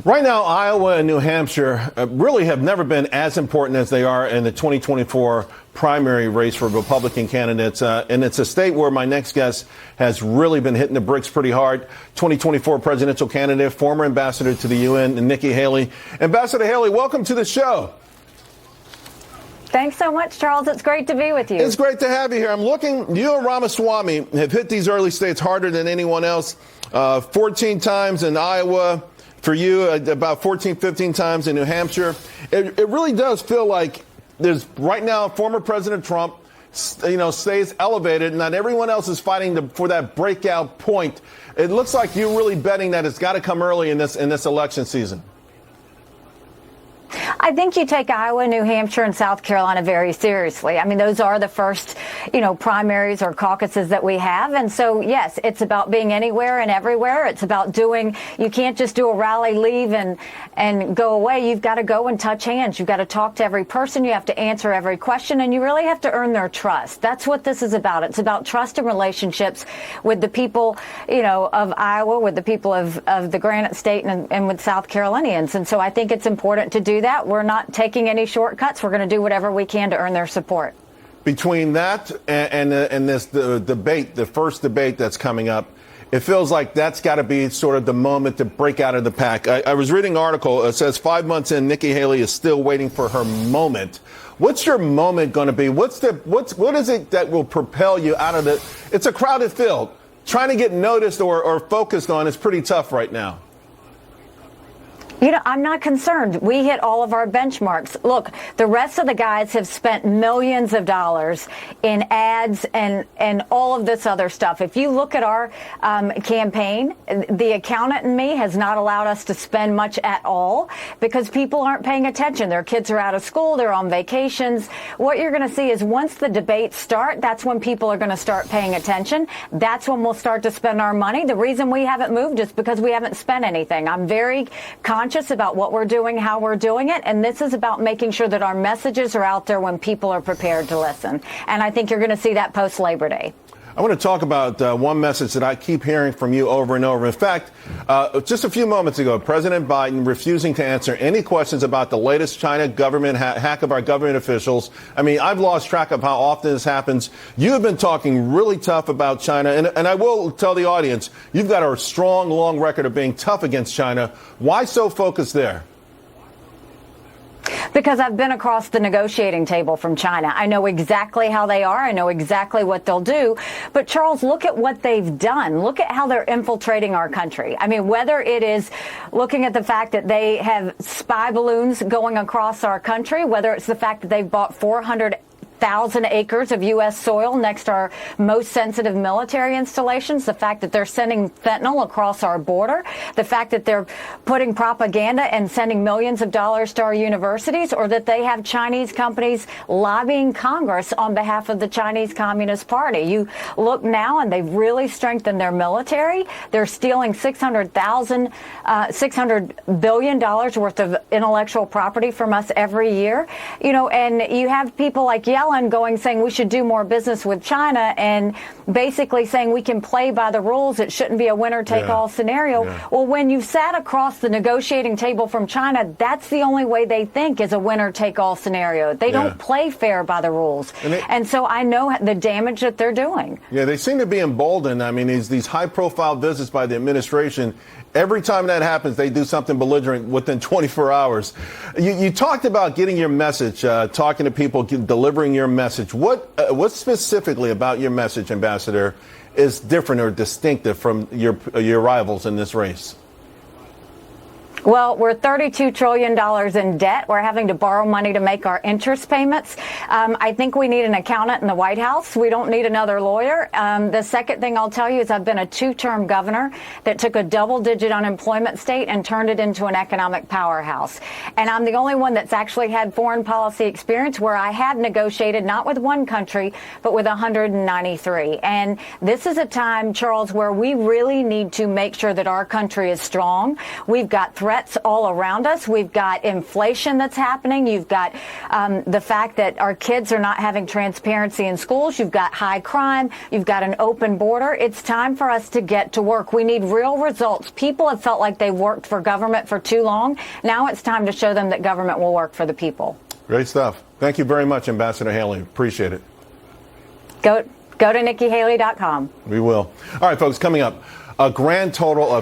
Right now, Iowa and New Hampshire really have never been as important as they are in the 2024 primary race for Republican candidates. And it's a state where my next guest has really been hitting the bricks pretty hard. 2024 presidential candidate, former ambassador to the UN, Nikki Haley. Ambassador Haley, welcome to the show. Thanks so much, Charles. It's great to be with you. It's great to have you here. I'm looking, you and Ramaswamy have hit these early states harder than anyone else. 14 times in Iowa. For you, about 14, 15 times in New Hampshire. It really does feel like there's right now former President Trump, stays elevated, and not everyone else is fighting for that breakout point. It looks like you're really betting that it's got to come early in this election season. I think you take Iowa, New Hampshire, and South Carolina very seriously. I mean, those are the first, primaries or caucuses that we have. And so, yes, it's about being anywhere and everywhere. It's about you can't just do a rally, leave and go away. You've got to go and touch hands. You've got to talk to every person. You have to answer every question, and you really have to earn their trust. That's what this is about. It's about trust and relationships with the people, of Iowa, with the people of the Granite State and with South Carolinians. And so I think it's important to do that. We're not taking any shortcuts. We're going to do whatever we can to earn their support. Between that and this debate, the first debate that's coming up, it feels like that's got to be sort of the moment to break out of the pack. I was reading an article. It says 5 months in, Nikki Haley is still waiting for her moment. What's your moment going to be? What is it that will propel you out of the? It's a crowded field. Trying to get noticed or focused on is pretty tough right now. I'm not concerned. We hit all of our benchmarks. Look, the rest of the guys have spent millions of dollars in ads and all of this other stuff. If you look at our campaign, the accountant in me has not allowed us to spend much at all because people aren't paying attention. Their kids are out of school. They're on vacations. What you're going to see is once the debates start, that's when people are going to start paying attention. That's when we'll start to spend our money. The reason we haven't moved is because we haven't spent anything. I'm very conscious about what we're doing, how we're doing it, and this is about making sure that our messages are out there when people are prepared to listen. And I think you're going to see that post Labor Day. I want to talk about one message that I keep hearing from you over and over. In fact, just a few moments ago, President Biden refusing to answer any questions about the latest China government hack of our government officials. I mean, I've lost track of how often this happens. You have been talking really tough about China, and I will tell the audience, you've got a strong, long record of being tough against China. Why so focused there? Because I've been across the negotiating table from China. I know exactly how they are. I know exactly what they'll do. But, Charles, look at what they've done. Look at how they're infiltrating our country. I mean, whether it is looking at the fact that they have spy balloons going across our country, whether it's the fact that they've bought 400,000 acres of U.S. soil next to our most sensitive military installations, the fact that they're sending fentanyl across our border, the fact that they're putting propaganda and sending millions of dollars to our universities, or that they have Chinese companies lobbying Congress on behalf of the Chinese Communist Party. You look now and they've really strengthened their military. They're stealing $600 billion worth of intellectual property from us every year. And you have people like Yellen saying we should do more business with China and basically saying we can play by the rules. It shouldn't be a winner-take-all scenario. Yeah. Well, when you've sat across the negotiating table from China, that's the only way they think is a winner-take-all scenario. They don't play fair by the rules. And so I know the damage that they're doing. Yeah, they seem to be emboldened. I mean, these high-profile visits by the administration, every time that happens, they do something belligerent within 24 hours. You talked about getting your message, talking to people, delivering your message. What specifically about your message, Ambassador, is different or distinctive from your rivals in this race? Well, we're $32 trillion in debt. We're having to borrow money to make our interest payments. I think we need an accountant in the White House. We don't need another lawyer. The second thing I'll tell you is I've been a two-term governor that took a double-digit unemployment state and turned it into an economic powerhouse. And I'm the only one that's actually had foreign policy experience where I have negotiated not with one country, but with 193. And this is a time, Charles, where we really need to make sure that our country is strong. We've got threats threats all around us. We've got inflation that's happening. You've got the fact that our kids are not having transparency in schools. You've got high crime. You've got an open border. It's time for us to get to work. We need real results. People have felt like they've worked for government for too long. Now it's time to show them that government will work for the people. Great stuff. Thank you very much, Ambassador Haley. Appreciate it. Go to NikkiHaley.com. We will. All right, folks, coming up, a grand total of